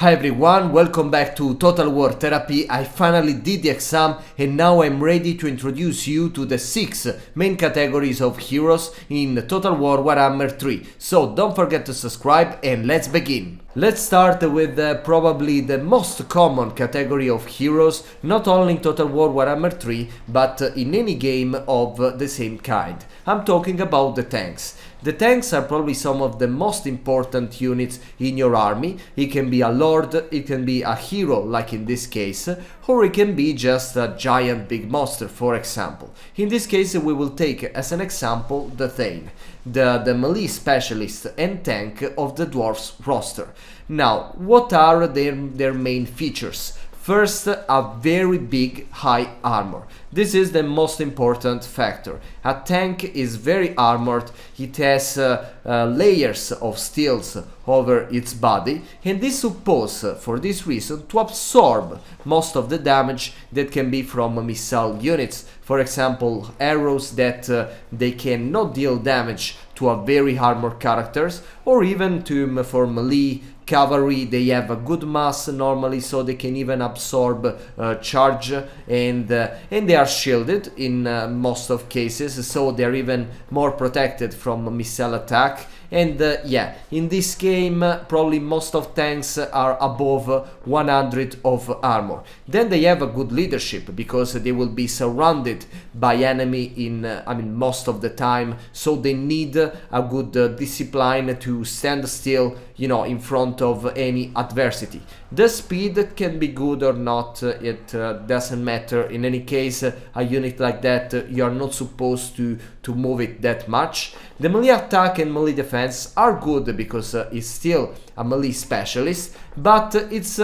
Hi everyone, welcome back to Total War Therapy. I finally did the exam and now I'm ready to introduce you to the 6 main categories of heroes in Total War Warhammer 3. So don't forget to subscribe and let's begin. Let's start with probably the most common category of heroes, not only in Total War Warhammer 3, but in any game of the same kind. I'm talking about the tanks. The tanks are probably some of the most important units in your army. It can be a lord, it can be a hero like in this case, or it can be just a giant big monster, for example. In this case we will take as an example the Thane, the melee specialist and tank of the dwarfs roster. Now, what are their main features? First, a very big high armor. This is the most important factor. A tank is very armored, it has layers of steels over its body, and is supposed, for this reason, to absorb most of the damage that can be from missile units. For example, arrows that they cannot deal damage to a very armored characters, or even for melee cavalry. They have a good mass normally, so they can even absorb charge, and they are shielded in most of cases, so they're even more protected from missile attack. And yeah, in this game probably most of tanks are above 100 of armor. Then they have a good leadership because they will be surrounded by enemy in most of the time, so they need a good discipline to stand still, you know, in front of any adversity. The speed can be good or not, it doesn't matter. In any case, a unit like that, you're not supposed to move it that much. The melee attack and melee defense are good because it's still a melee specialist, but it's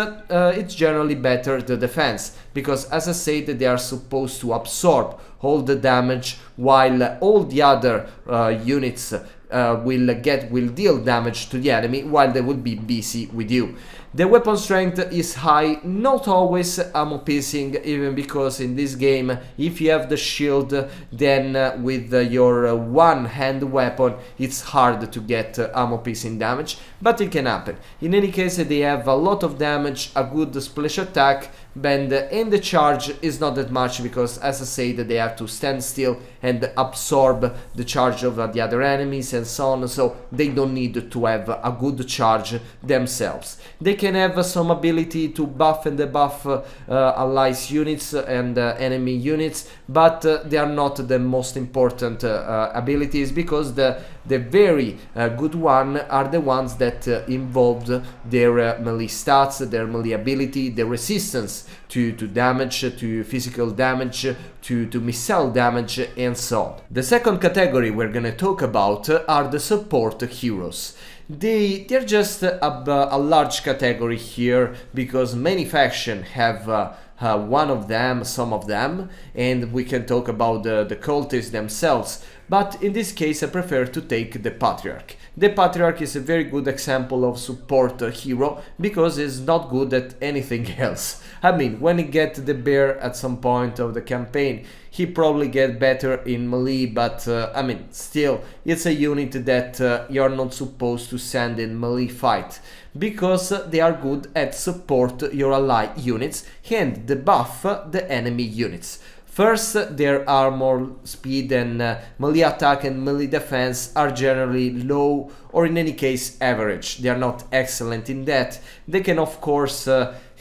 generally better the defense, because as I said, they are supposed to absorb all the damage while all the other units will deal damage to the enemy while they will be busy with you. The weapon strength is high, not always ammo piercing, even because in this game, if you have the shield, then with your one-hand weapon, it's hard to get ammo piercing damage, but it can happen. In any case, they have a lot of damage, a good splash attack, and the charge is not that much because, as I said, they have to stand still and absorb the charge of the other enemies and so on, so they don't need to have a good charge themselves. They can have some ability to buff and debuff allies units and enemy units, but they are not the most important abilities, because the very good one are the ones that involved their melee stats, their melee ability, their resistance to damage, to physical damage, to missile damage, and so on. The second category we're gonna talk about are the support heroes. They're just a large category here, because many factions have one of them, some of them, and we can talk about the cultists themselves. But in this case I prefer to take the Patriarch. The Patriarch is a very good example of support hero, because he's not good at anything else. I mean, when he gets the bear at some point of the campaign, he probably get better in melee, but I mean, still, it's a unit that you're not supposed to send in melee fight, because they are good at support your ally units and debuff the enemy units. First, their armor, speed and melee attack and melee defense are generally low, or in any case average. They are not excellent in that. They can of course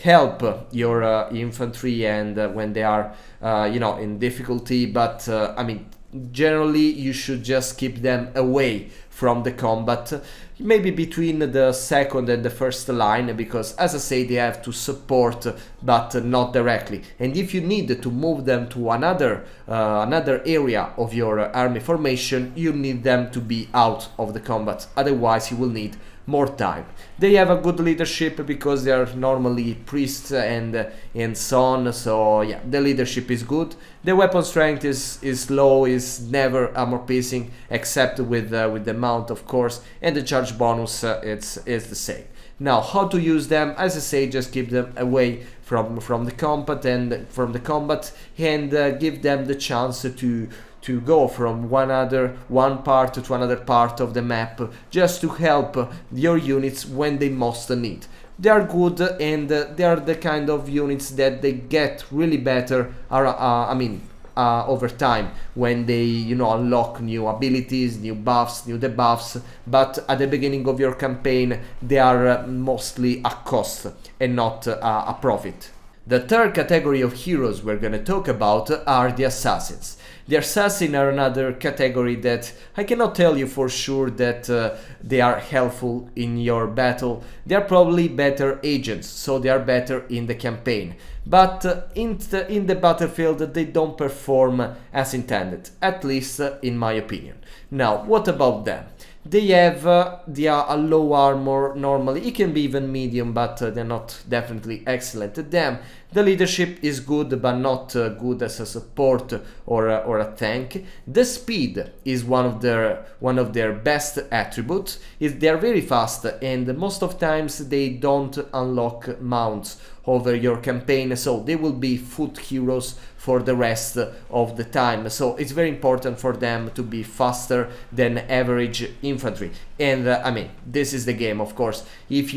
help your infantry and when they are in difficulty, but I mean, generally you should just keep them away from the combat, maybe between the second and the first line, because as I say, they have to support but not directly, and if you need to move them to another area of your army formation, you need them to be out of the combat, otherwise you will need more time. They have a good leadership because they are normally priests and so on, so yeah, the leadership is good. The weapon strength is low, is never armor piercing, except with the mount of course, and the charge bonus is the same. Now, how to use them? As I say, just keep them away from the combat and give them the chance to go from one part to another part of the map, just to help your units when they most need. they are good, and they are the kind of units that they get really better, over time, when they, you know, unlock new abilities, new buffs, new debuffs. But at the beginning of your campaign, they are mostly a cost and not a profit. The third category of heroes we're gonna talk about are the assassins. The assassins are another category that I cannot tell you for sure that they are helpful in your battle. They are probably better agents, so they are better in the campaign. But in the battlefield, they don't perform as intended, at least in my opinion. Now, what about them? They have a low armor normally. It can be even medium, but they're not definitely excellent at them. The leadership is good, but not good as a support or a tank. The speed is one of their best attributes. They are very fast, and most of times they don't unlock mounts over your campaign, so they will be foot heroes for the rest of the time. So it's very important for them to be faster than average infantry. And I mean, this is the game, of course. If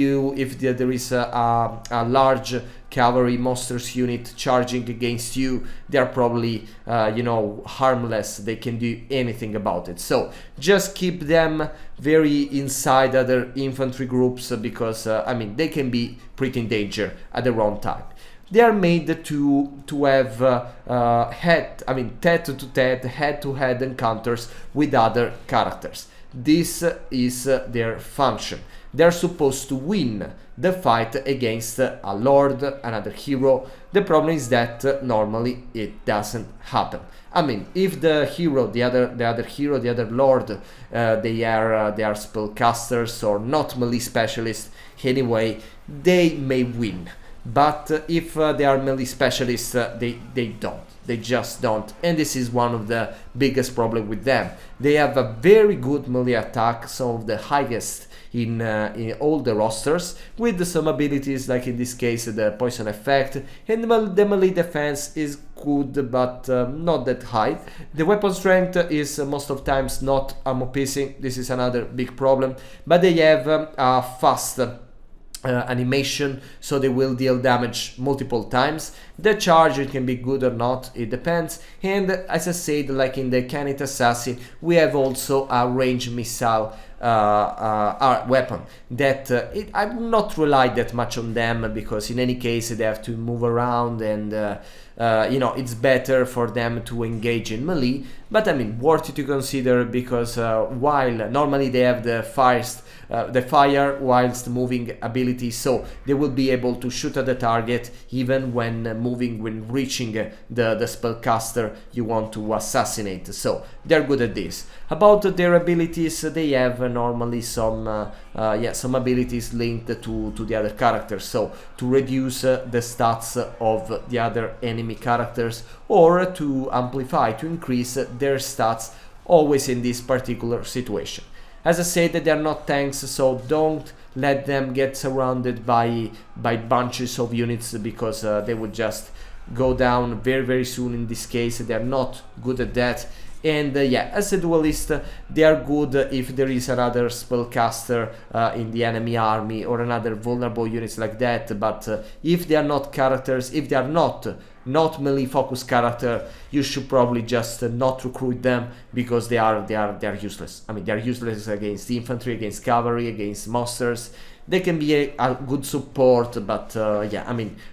there is a large cavalry monsters unit charging against you, they are probably harmless. They can do anything about it. So just keep them very inside other infantry groups, because they can be pretty in danger at the wrong time. They are made to have head-to-head encounters with other characters. This is their function. They're supposed to win the fight against a lord, another hero. The problem is that normally it doesn't happen. I mean, if the hero, the other lord, they are spellcasters or not melee specialists, anyway, they may win. But if they are melee specialists, they don't. They just don't. And this is one of the biggest problems with them. They have a very good melee attack, some of the highest in all the rosters, with some abilities, like in this case the poison effect, and the melee defense is good, but not that high. The weapon strength is most of times not armor piercing. This is another big problem, but they have a fast animation, so they will deal damage multiple times. The charge, it can be good or not, it depends. And as I said, like in the Canite Assassin, we have also a ranged missile weapon that I would not rely that much on them, because in any case they have to move around, and it's better for them to engage in melee. But I mean, worth it to consider, because while normally they have the fire whilst moving ability, so they will be able to shoot at the target even when reaching the spellcaster you want to assassinate. So they're good at this. About their abilities, they have normally some abilities linked to the other characters, so to reduce the stats of the other enemy characters, or to amplify, to increase their stats, always in this particular situation. As I said, they are not tanks, so don't let them get surrounded by bunches of units, because they would just go down very, very soon. In this case, they are not good at that. And as a duelist, they are good if there is another spellcaster in the enemy army, or another vulnerable units like that. But if they are not characters, if they are not melee focused character, you should probably just not recruit them, because they are useless. I mean, they are useless against infantry, against cavalry, against monsters. They can be a good support, but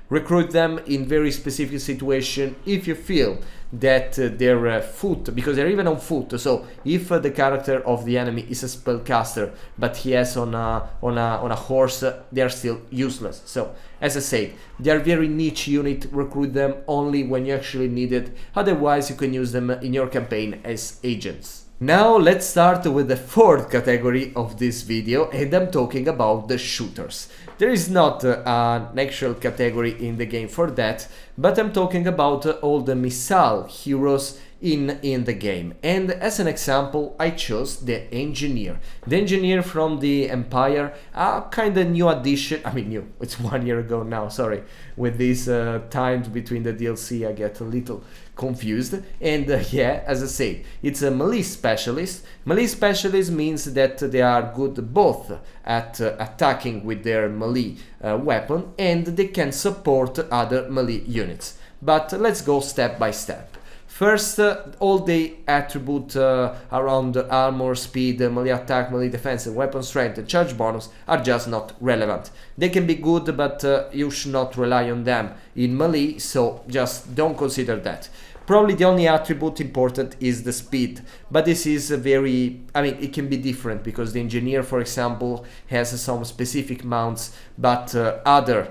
recruit them in very specific situation if you feel that they're foot, because they're even on foot. So if the character of the enemy is a spellcaster, but he has on a horse, they are still useless. So as I said, they are very niche unit. Recruit them only when you actually need it. Otherwise, you can use them in your campaign as agents. Now let's start with the fourth category of this video, and I'm talking about the shooters. There is not an actual category in the game for that, but I'm talking about all the missile heroes in the game. And as an example, I chose the engineer. The engineer from the Empire, a kind of new addition. I mean, new. It's 1 year ago now. Sorry, with these times between the DLC, I get a little confused. And yeah, as I said, it's a melee specialist. Melee specialist means that they are good both at attacking with their melee weapon, and they can support other melee units. But let's go step by step. First, all the attributes around armor, speed, melee attack, melee defense, and weapon strength and charge bonus are just not relevant. They can be good, but you should not rely on them in melee, so just don't consider that. Probably the only attribute important is the speed, but this is very, I mean, it can be different because the engineer, for example, has some specific mounts, but other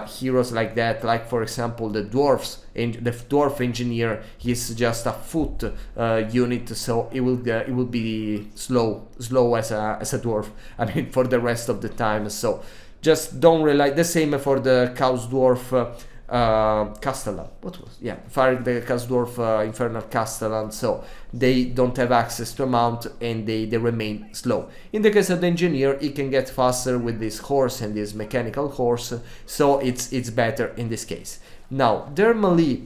heroes like that, like for example the dwarves, and the dwarf engineer is just a foot unit, so it will be slow as a dwarf. I mean, for the rest of the time. So just don't rely. The same for the Chaos Dwarf. Castellan, fire the Chaos Dwarf Infernal Castellan, so they don't have access to a mount and they remain slow. In the case of the engineer, he can get faster with this horse and this mechanical horse, so it's better in this case. Now, their melee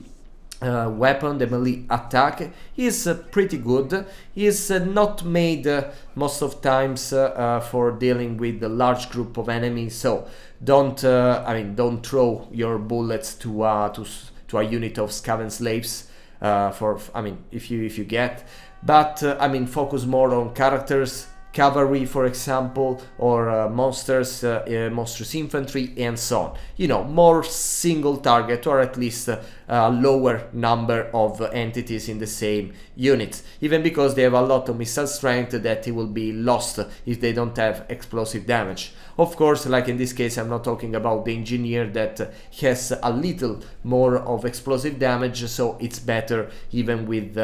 weapon, the melee attack, is pretty good. Is not made most of times for dealing with a large group of enemies, so don't throw your bullets to a unit of Scaven slaves if you get, but focus more on characters, cavalry for example, or monsters, monstrous infantry, and so on. You know, more single target, or at least a lower number of entities in the same units, even because they have a lot of missile strength that it will be lost if they don't have explosive damage. Of course, like in this case, I'm not talking about the engineer that has a little more of explosive damage, so it's better even with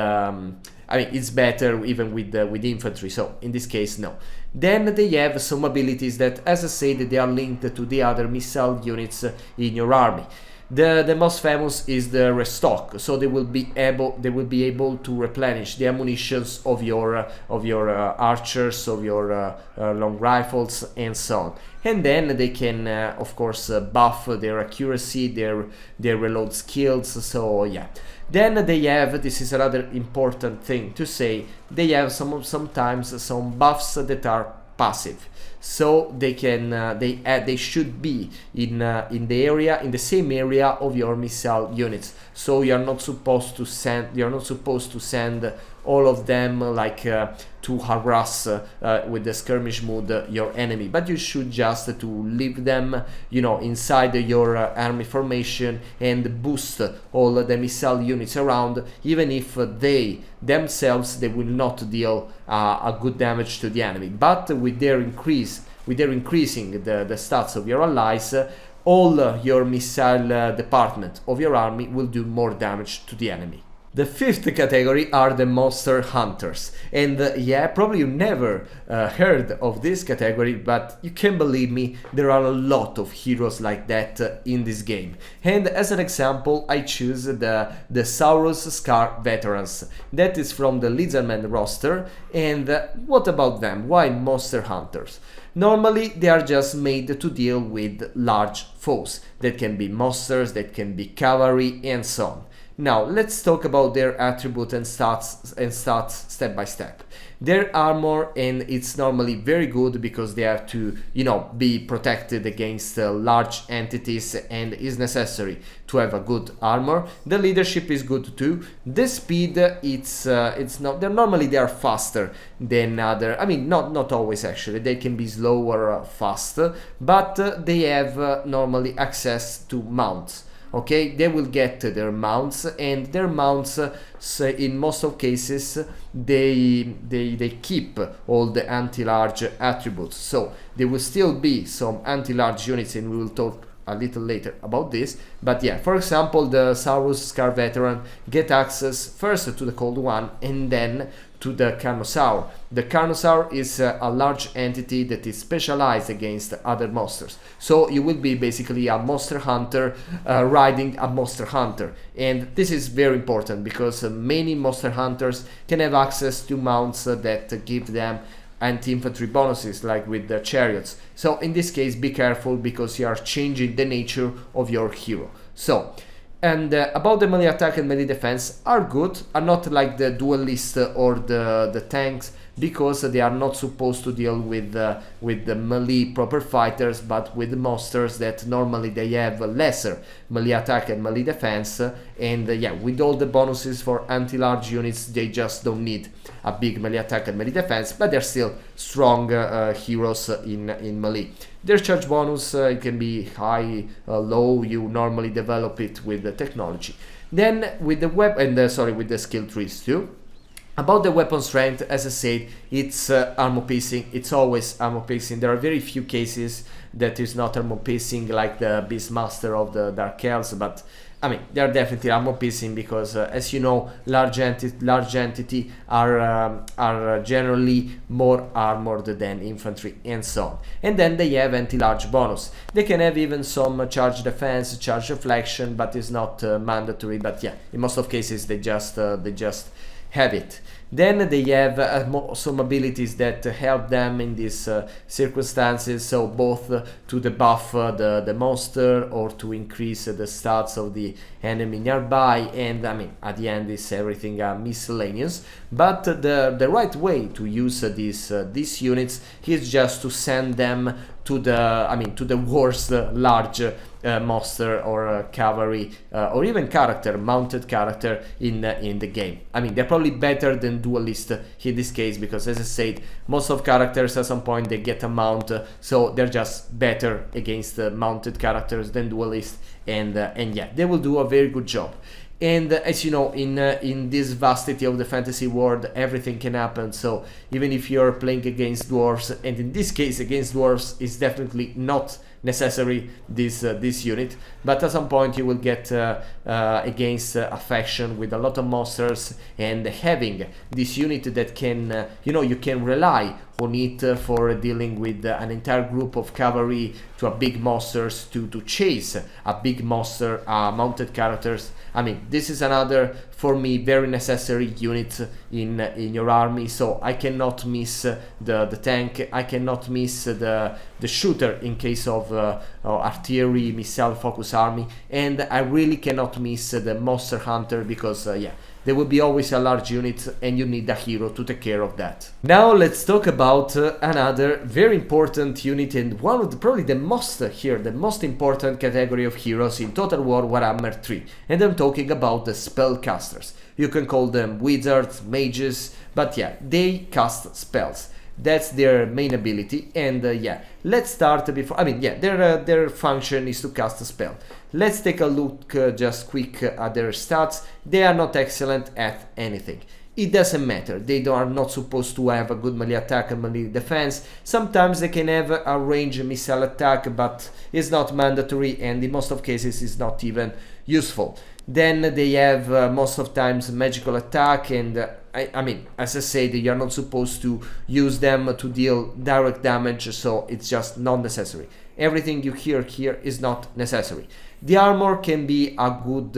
it's better even with infantry, so in this case, no. Then they have some abilities that, as I said, they are linked to the other missile units in your army. The most famous is the restock, so they will be able to replenish the ammunitions of your archers, of your long rifles, and so on. And then they can, of course, buff their accuracy, their reload skills. So yeah. Then they have, this is another important thing to say, they have sometimes some buffs that are passive. So they can they should be in the same area of your missile units. So you're not supposed to send all of them like to harass with the skirmish mode your enemy, but you should just to leave them, you know, inside your army formation and boost all the missile units around, even if they themselves they will not deal a good damage to the enemy, but with their increasing the stats of your allies, all your missile department of your army will do more damage to the enemy. The fifth category are the monster hunters, and yeah, probably you never heard of this category, but you can believe me, there are a lot of heroes like that in this game. And as an example, I choose the Saurus Scar Veterans. That is from the Lizardman roster. And what about them? Why monster hunters? Normally they are just made to deal with large foes. That can be monsters, that can be cavalry, and so on. Now let's talk about their attribute and stats step by step. Their armor, and it's normally very good because they have to, you know, be protected against large entities, and is necessary to have a good armor. The leadership is good too. The speed, it's not. They are faster than other. I mean, not always actually. They can be slower or fast, but they have normally access to mounts. Okay, they will get their mounts, and their mounts, in most of cases, they keep all the anti-large attributes. So there will still be some anti-large units, and we will a little later about this. But yeah, for example, the Saurus Scar Veteran get access first to the Cold One and then to the Carnosaur. The Carnosaur is a large entity that is specialized against other monsters. So you will be basically a monster hunter riding a monster hunter. And this is very important because many monster hunters can have access to mounts that give them anti-infantry bonuses, like with the chariots. So in this case, be careful because you are changing the nature of your hero. So, and about the melee attack and melee defense are good, are not like the Duelist or the tanks, because they are not supposed to deal with the melee proper fighters, but with the monsters that normally they have lesser melee attack and melee defense, and yeah, with all the bonuses for anti-large units, they just don't need a big melee attack and melee defense, but they're still strong heroes in melee. Their charge bonus it can be high, low. You normally develop it with the technology. Then with the weapon, with the skill trees too. About the weapon strength, as I said, it's armor piercing. It's always armor piercing. There are very few cases that is not armor piercing, like the Beastmaster of the Dark Elves, but I mean, they are definitely armor piercing because, as you know, large entity are generally more armored than infantry and so on. And then they have anti-large bonus. They can have even some charge defense, charge reflection, but it's not mandatory. But yeah, in most of cases they just have it. Then they have some abilities that help them in these circumstances, so both to debuff the monster or to increase the stats of the enemy nearby, and I mean at the end is everything miscellaneous. But the right way to use these units is just to send them to the worst large monster or cavalry or even mounted character in the game. I mean, they're probably better than Duelist in this case, because as I said, most of characters at some point they get a mount, so they're just better against mounted characters than Duelist, and yeah, they will do a very good job. And as you know, in this vastity of the fantasy world, everything can happen. So even if you're playing against dwarves, and in this case against dwarves is definitely not necessary this unit, but at some point you will get against a faction with a lot of monsters, and having this unit that can you can rely on it for dealing with an entire group of cavalry to a big monsters to chase a big monster mounted characters. I mean, this is another, for me, very necessary unit in your army. So I cannot miss the tank, I cannot miss the shooter in case of artillery missile focus army, and I really cannot miss the monster hunter, because yeah, there will be always a large unit and you need a hero to take care of that. Now let's talk about another very important unit, and one of probably the most important category of heroes in Total War Warhammer 3, and I'm talking about the Spellcasters. You can call them wizards, mages, but yeah, they cast spells. That's their main ability, and yeah, let's start before. I mean, yeah, their function is to cast a spell. Let's take a look just quick at their stats. They are not excellent at anything. It doesn't matter. They are not supposed to have a good melee attack and melee defense. Sometimes they can have a range missile attack, but it's not mandatory, and in most of cases it's not even useful. Then they have most of times magical attack, and I mean, as I said, you are not supposed to use them to deal direct damage, so it's just not necessary. Everything you hear here is not necessary. The armor can be a good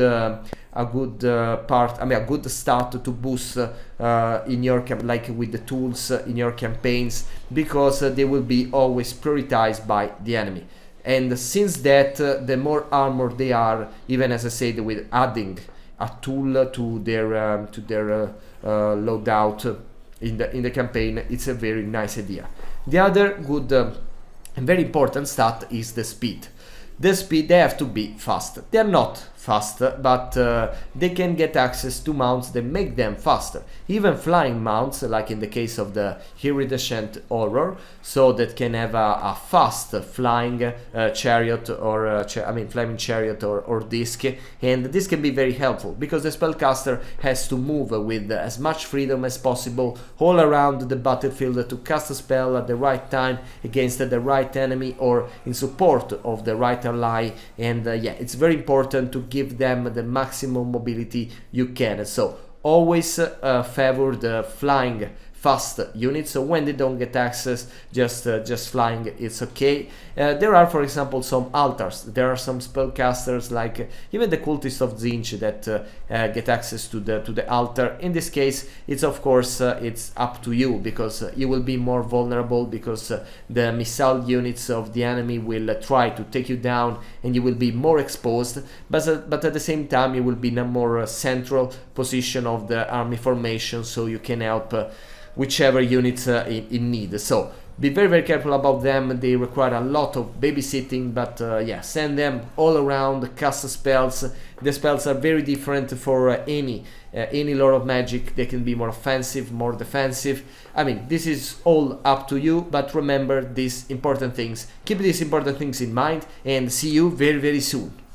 part. I mean, a good start to boost in your like with the tools in your campaigns, because they will be always prioritized by the enemy. And since that, the more armor they are, even as I said, with adding a tool to their loadout in the campaign, it's a very nice idea. The other good and very important stat is the speed. The speed, they have to be fast. They're not fast, but they can get access to mounts that make them faster. Even flying mounts, like in the case of the Iridescent Horror, so that can have a fast flying chariot or flaming chariot or disc, and this can be very helpful because the spellcaster has to move with as much freedom as possible all around the battlefield to cast a spell at the right time against the right enemy or in support of the right right ally, and yeah, it's very important to give them the maximum mobility you can. So always favor the flying fast units, so when they don't get access, just flying, it's okay. There are, for example, some altars. There are some spellcasters, like even the Cultist of Zinch, that get access to the altar. In this case, it's of course it's up to you, because you will be more vulnerable, because the missile units of the enemy will try to take you down, and you will be more exposed. But at the same time, you will be in a more central position of the army formation, so you can help whichever units in need. So be very careful about them. They require a lot of babysitting, but yeah, send them all around, cast spells. The spells are very different for any Lord of Magic. They can be more offensive, more defensive. I mean, this is all up to you, but remember these important things. Keep these important things in mind, and see you very soon.